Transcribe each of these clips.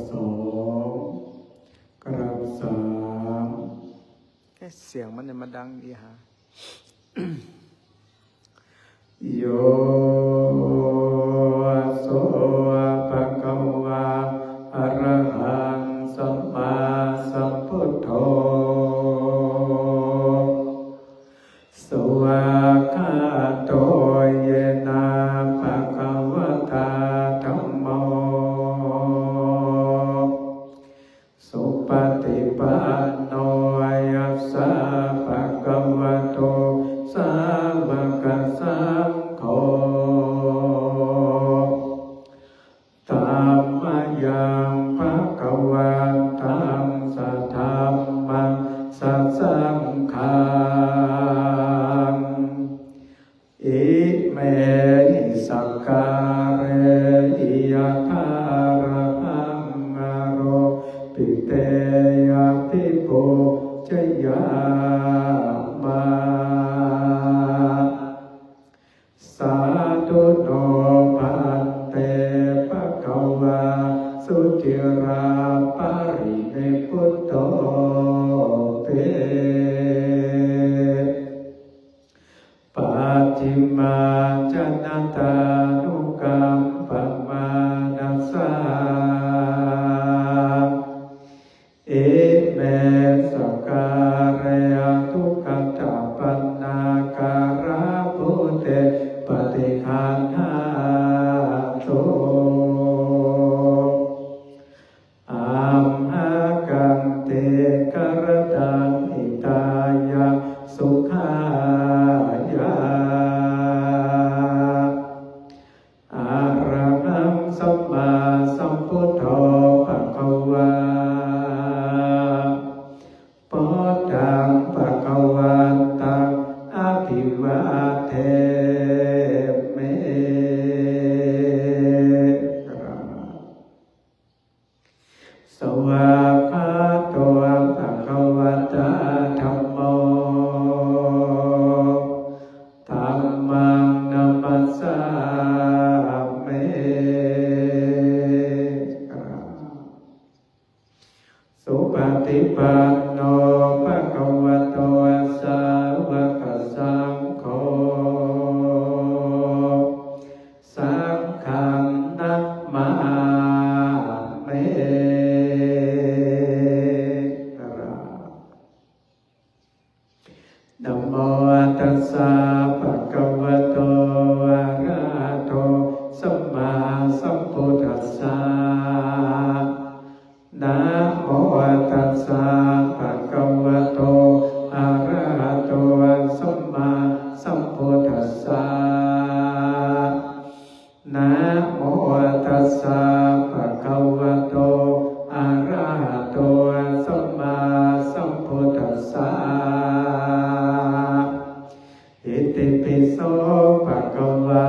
สองกราบสามเสียงมันเนี่ยมาดังดีฮะ โยโสภะคะวะอะระหังสัมมาสัมพุทโธสวากขาโตเยนะภะคะวะตาธัมโมสุปฏิปันโนยัสสะภะคะวะโตสาวกสังโฆธัมมังยังภะคะวันตังสัทธัมมังสัสสังฆังอิเมหิสักการะอิยะทาระหังอโรปิเตยะภิโภชยามะสาธุโนภันเตภะคะวะสุจิราปริเนพุตโตเปปัจฉิมาจนะตานุกัมปมานัสสาเอเมสการะทุกขตาปันนาการะพุเตปฏิคันหาโตอัมหะกังเตกรตังอิตายะสุขายาอะระหังสัมมาสัมพุทโธภะคะวะพุทธังภะคะวันตังอภิวาเทเมสวากขาโตภะคะวะตาธัมโมธัมมังนัมมัสสามิสุปฏิปันโนภะคะวะโตสาวกสังโฆสังฆังนัมมามินะโมตัสสะภะคะวะโตอะระหะโตสัมมาสัมพุทธัสสะนะโมตัสสะภะคะวะโตอะระหะโตสัมมาสัมพุทธัสสะนะโมตัสสะภะคะวะโตอะระหะโตสัมมาสัมพุทธัสสะอิติปิโสภะคะวะ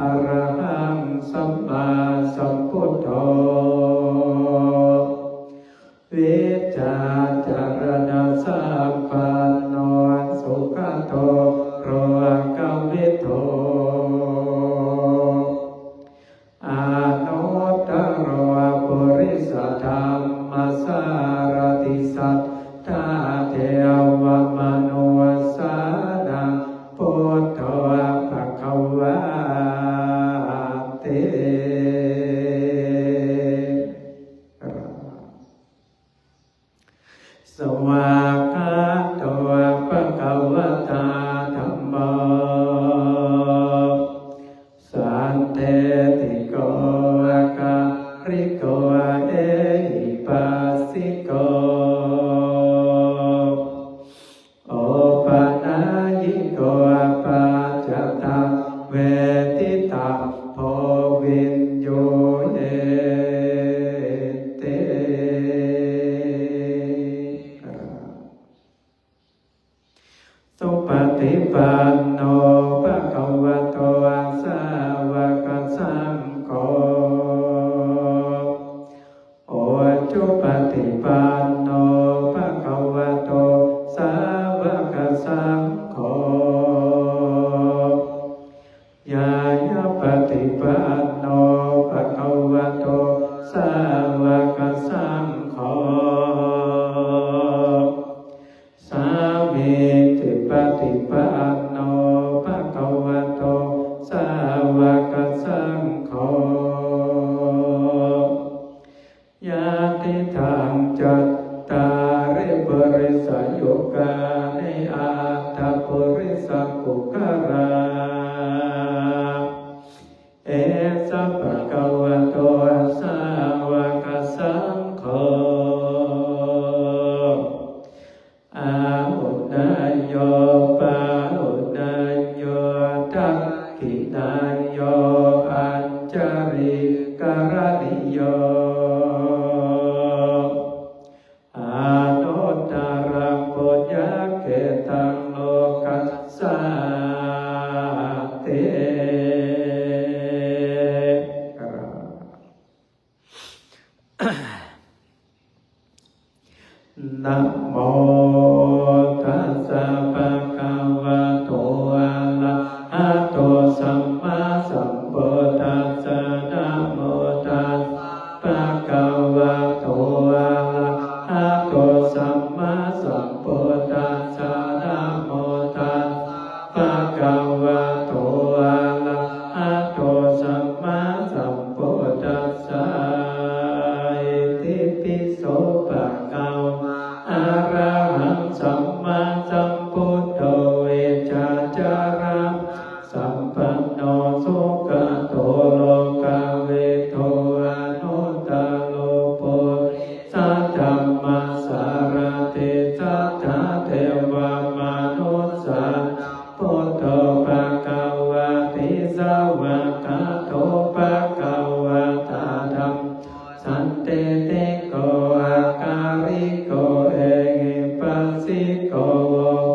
อะระหังสัมมาสัมพุทโธวิจาจารณะสัมปันโนสุขโตโรกวิโตอานุตตโรปุริสธรรมสารติสัทธาเทวมนุสานังพุทโธภะคะวะเตสวากขาโตภะคะวะตาธัมโมสันเทติโกอาการิโกเอหิปัสสิโกโอปานายิโกปัจจตังเวทิตังโพวินโยเยเตสุปฏิปันโนภะคะวะโตสาวกสังโฆโอจุปฏิปันโนภะคะวะโตสาวกสังโฆญาญปฏิปันโนภะคะวะโตสาวก ยาติทางจัตตาริปริสโยกานิอัตถปริสกุขราเอสัพพะคะวะโตสาวกสังโฆอาหุนายโยปาหุนายโยทักขินายโยอัญจาริกรณิโยอานุตตรังปุญญเกตังโลกัสสาเตนะโมตัสสะภะคะวะโตอะระหะโตสัมมาสัมพุทธัสสะนะโมตัสสะภะคะวะโตอะระหะโตสัมมาสัมพุทธัสสะนะโมตัสสะภะคะวะโตอะระหะโตสัมมาสัมพุทธัสสะอิติปิโสภะคะวะอะระหังสัมมาสัมพุทโธเวชาจาระสัมปันโนสุขโตโลกเวโทอนุตตโลปุริสัทธัมมาสารติสัทธาเทวมนุสสาพุทโธภะคะวะติสาวกโตภะคะวะตาธัมสันติติโกอาการิโกเอหิปัสสิโก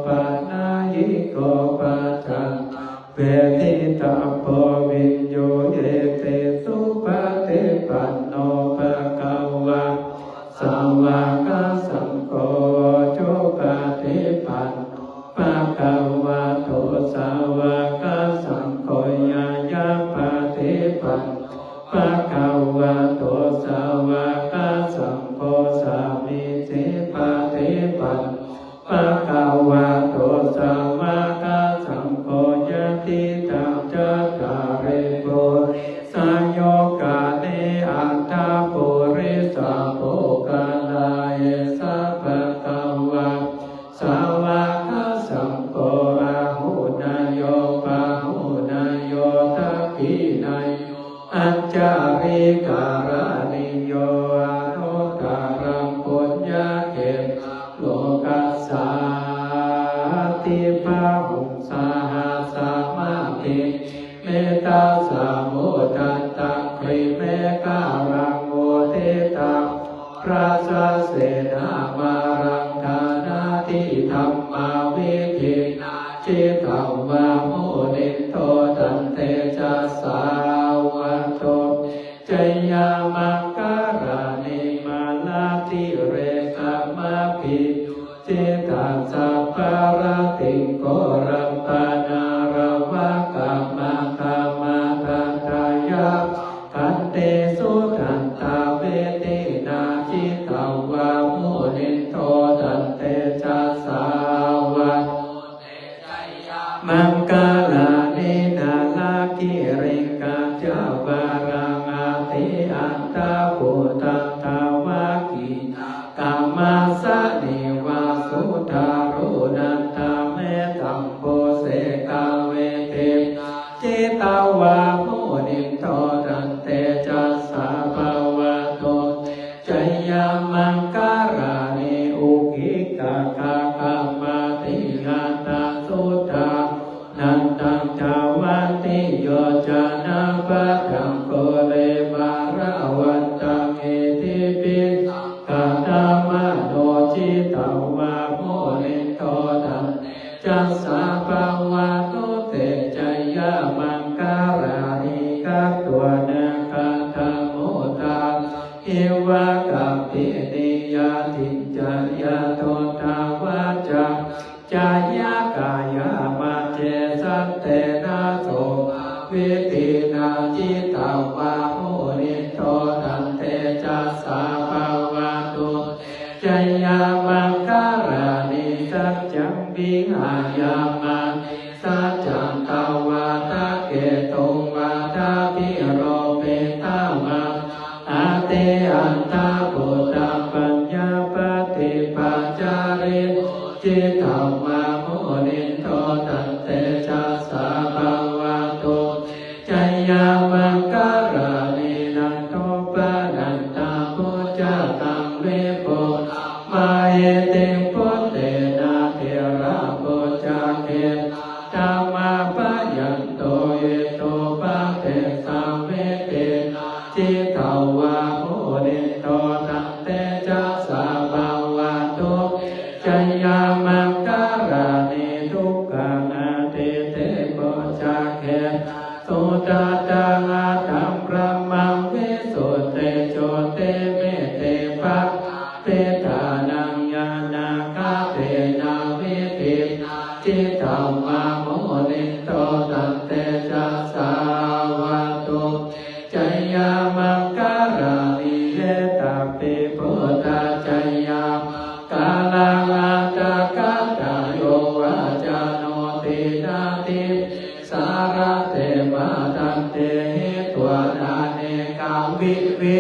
ปัฏฐายิโกปัจจันเวทิตาโพวิญโยเยเตสุปฏิปันโนภะคะวะสาวกสังโฆจุปฏิปันโนภะคะวะโตสาวกสังโฆญาญาปฏิปันโนภะคะวะโตสาวกสังโฆสามิจิปฏิปันโนภะคะวะโตสาวกสังโฆญาติตังจัตตาริปุริสโยกานิอัตถปุริสโภคลาเยสัพพะคะวะสาวกสังโฆอาหุนายโยปาหุนายโยทักขินายโยอัญจาริการณิโยอนุตตรังปุญญเกตังโลกัสสาติภาหุสาหาสามาติเมตตาสามุทันตังคริเมการังโวเทตังพระสาเสนามารังธานาทิธรรมาวิธินาจิตตวามุนิโตตันเตจัสสาวะโตจยามังการานิมาลาติเรกามะปิจิตัสสะปาราติโกรัมปานารวะกามะคามาทันทายาคันเตสุทันตาเวตินาจิตตวามุนิโตตันเตจัสสาวะโตเตจยามังกาลานินาลากิริกาจาวารังอาติอันตาปุตันตาวากิกามาสะเนวาสุทารุนันตาเมตัมโพเสกาเวเทจิตตวามุนิโตตันเตจัสสะภาวะโตจยามังการานิอุกิกาคาคามาติยันตาสุทานันตังจาวันติโยจานาปัตตังโกเลบาระวันตังเอติปิกาตามโนจิตตวามุนิโตตันจัสสะภาวะโตเตจยามังการานิกัตวนาคาธรรมโมตาเอวะกัปปินิยาติจายาโตทาวาจาจายากายามาเจสัตเตนะโสวิตินาจิตตวามุนิโตตันเตจัสสะภาวะโตจยามังการานิสัจจังวิหายามาสัจจังตาวาตะเกตุงวาตาปิโรเปตามาอาเตอันตา ตังเวโปมาเอติพุทเตนะเทระโพจาเกธรรมาปะยันโตเอโตปะเตสัมเมเตจิตาวะโหนิโตตันเตจะสาภาวะโตจยามังการานิทุกขังอติเตโพจาเกสุตตังอาตัมพระมังวิสุทธิโชติเมเตภะเปตานังญาณาคาเตนะวิภิจิตตมะโมนิโตตันเตจะสาวะโตจยามังการานิเยตาปิพุทธาจยากาลังอัตตะกัตตโยวาจาโนตินาติสารเตมาตันเตหิตัวนาเนกังวิวิ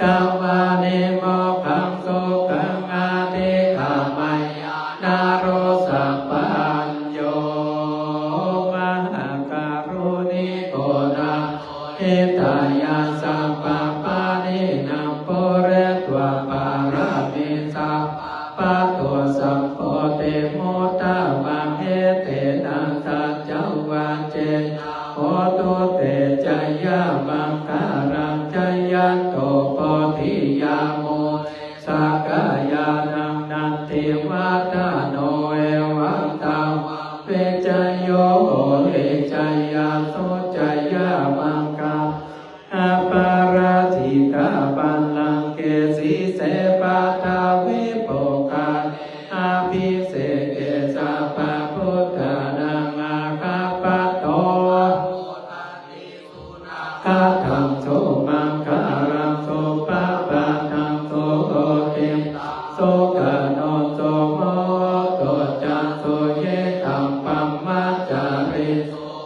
กัมวาเนโมขังโสกังอาเตขามายนาโรสัพพัญโยมหาการุณิโกนาเอตายาสัพพปานินัมโพเรตวะปารามิสัพพะตัวสัพพเตโมตามังเอเตนะสัจจวัจเจโหตุเตจยามังการังจยันโตโพธิยาโมสักกายานังนันติวัฏโนเอวังตังเวจโยเอจยาโสจยามังกาอาปาราธิกาปัลลังเกสีเสปาทาวิโปกาอาภิเสเกสัพพะพุทธานังอาคาปะโตกาทังโสมังการังโสปะปะทังโสโอเตโสกะโนโสโมโตจันโสเยตัมปัมมัจจาริ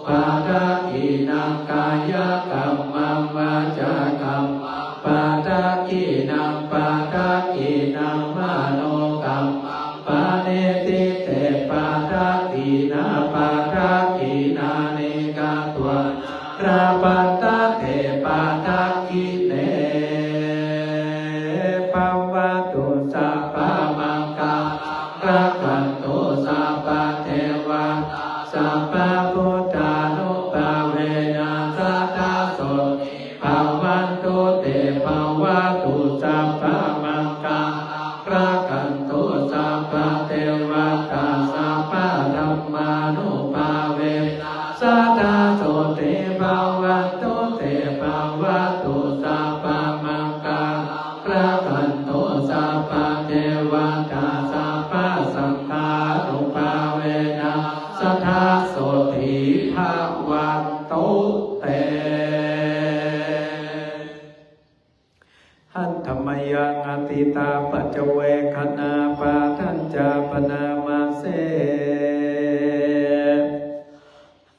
ปาดากินังกายกรรมังวาจากรรมปาดากินังปาดากินังมโนกรรมปาเนติเตปาดากินาปาดากินาเนกาตัวราปัตตะเทปาดากิเนภวตุสัพพะมังการักขันตุสัพพะเทวาสัพพะพุทธานุภาเวนะสัทธาโสภวันตุเตภวตุสัพพะมังการักขันตุสัพพะเทวตาสัพพะธัมมานุภาเวนะสัทธาโสเตภวันตุเตภวตุสัพพะมังการักขันตุสัพพะเทวตาสัพพะสังฆานุภาเวนะสัทธาโสติภวันตุเตหันธรรมยังอติตาปัจจเวคณาปาทัญจาปนามาเส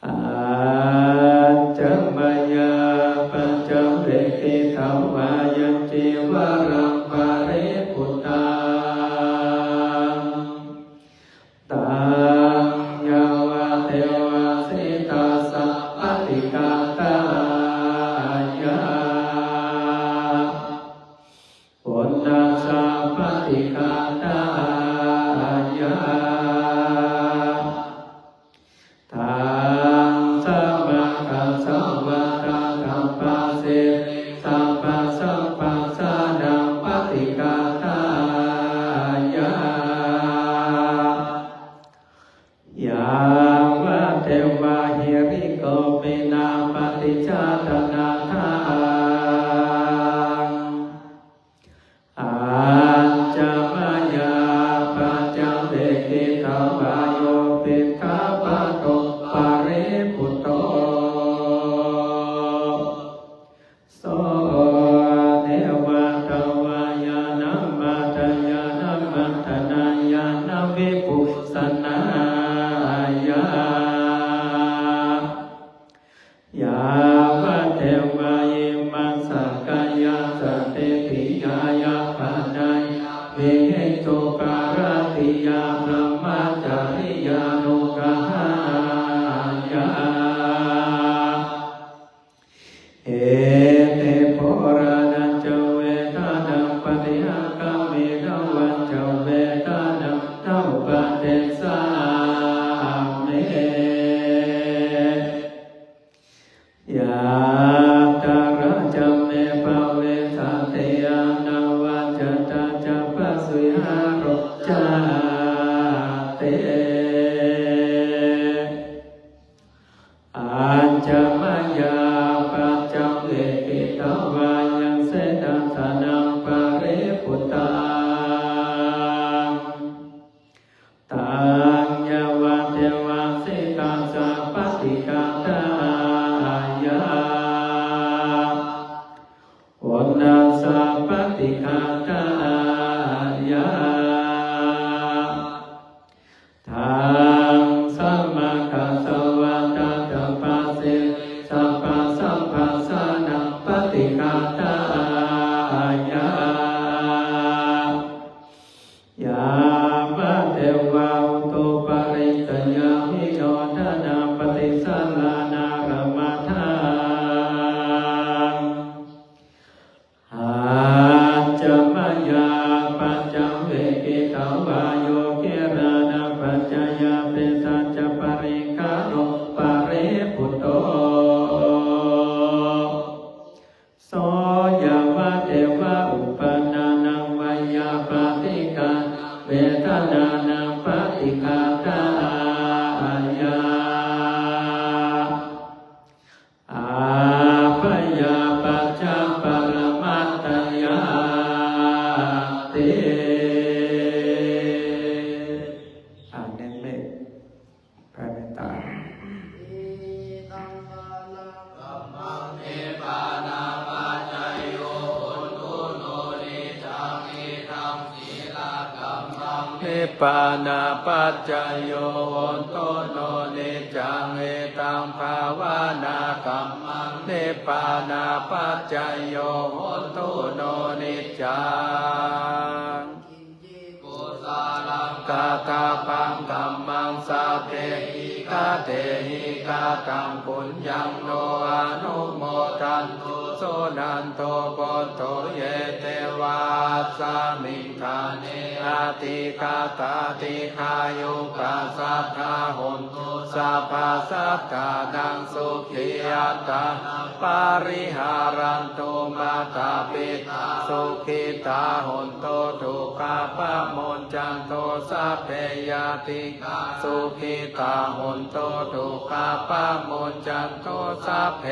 อาจมายาปัจจเวกิตาวายัญจิวรังปาริปุตตังตังยาวะเทวะสิตาสัพพติกาตายาปุณณสัพพติกาตายาตังสัมมากัสสวะตังธัมปัสสิสัพพะสัพพะสานังปฏิกาตายายาวะเทวะหิริโกเมนาปฏิจจตนาทังอัญจมาย จาเตอัญจมัญญาปัจจเวกิตวายังเสดัสนังปะเรปุตตังตัญญาวะเทวะสิกาสัพพติกาตายาวันนาสัพพติกาตายาทังสัมมากัสสวะตาตปัสสิสัพพะสัพพะสานังปฏิกาตายายามะเทวะอุตุปาริตยามิโนทนาปฏิสัลลานารมะทังอาจมัญญาปัจจเวกิตวาโยเกรานาปัจจยาเปสัจจปริคาโนปะเรปุตโตโสยาวะเทวะอุปนานังวายาปฏิกาเวทนานังปฏิกาตายาอาภยาปัจจปรมัตถยาติอ่านเน้นเมฆแผ่เมตตานิพพานาปัจจโยโหนโตโนนิจังเอตังภาวนากัมมังนิพพานาปัจจโยโหนโตโนนิจังกาตาปังกัมมังสาเทหิกาเตหิกาตังปุญญังโนอนุโมทันตุโสนันโตโกโตเยเตวาสามิงคาเนอาติกาตาติคายุกาสัทธาหุนตุสัพพะสัตตานังสุขีอัตตาปาริหารันตุมาตาปิตาสุขิตาหุนโตทุกขาปะโมนจันโตสัพเพยติกาสุขิตาหุนโตทุกขาปะโมนจันโตสัพเพ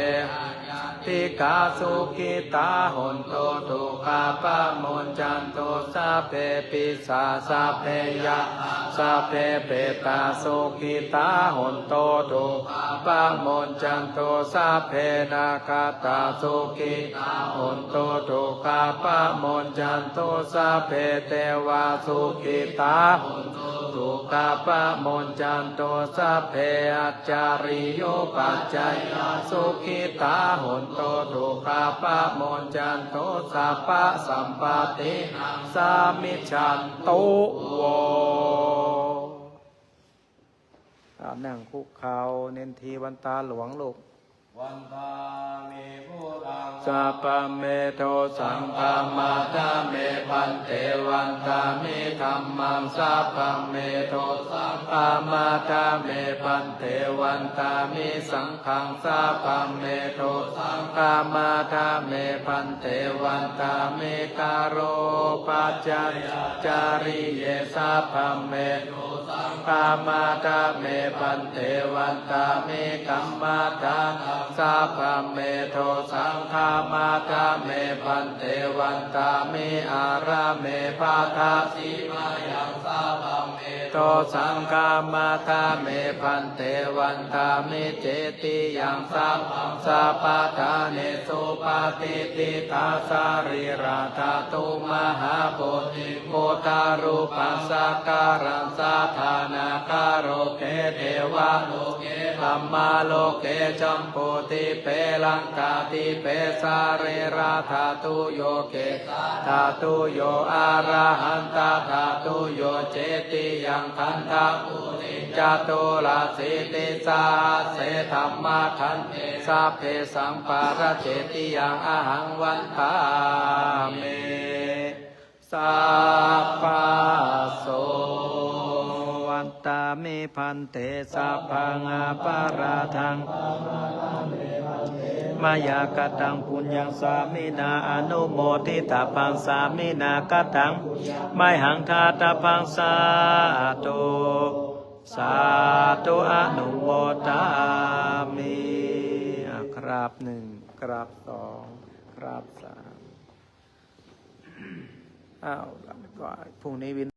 ติกาสุขิตาหุนโตทุกขาปะโมนจันโตสัพเพปิสาสัพเพยะสัพเพเปตาสุขิตาหุนโตทุกขาปะโมนจันโตสัพเพนาคาตาสุขิตาหุนโตทุกขาปะโมนจันโตสัพเพเทวาสุขิตาหุนโตทุกขาปะโมนจันโตสัพเพอัจจาริโยปัจจยสุขิตาหุนโตทุกขาปะโมนจันโตสัพพะสัมปติสามิจฉันตุโวนั่งคุกเข่าเน้นทีวันตาหลวงลูกวันตามีผู้ดังสัพพเมโทสังฆมาตาเมพันเตวันตามิธัมมังสัพพเมโทสังฆมาตาเมพันเตวันตามิสังฆังสัพพเมโทสังฆมาตาเมพันเตวันตามิกาโรปัจจยจาริเยสัพพเมโทสังฆมาตาเมพันเตวันตามิกัมมาตาสัพพเมโทสังฆมาตาเมพันเตวันตามิอาราเมภาทาสีมายังสัพพเมโทสังฆมาตาเมพันเตวันตามิเจติยังสัพสัพพทาเนสุปฏิติตาสาริราธาตุมหาโพธิโมตารุปัสสะการังสาธานาคาโรเกเทวะโลเกธัมมาโลเกจัมปุติเปลังกาติเปสาเรราธาตุโยเกธาตุโยอาราหันตาธาตุโยเจติยังคันธาปุริจตุลาสิติสาเสธัมมาคันเตสัพเพสังปาระเจติยังอหังวันทาเมสัพพะโสวันตามิพันเตสัพพังอปาราทังว มายากตังปุญญังสามินาอนุโมทิตาปังสามินากตังไมหังคาตาปังสาธุสาธุอนุโมทามิกราบหนึ่งกราบสองกราบสามอ้าวพรุ่งนี้วิน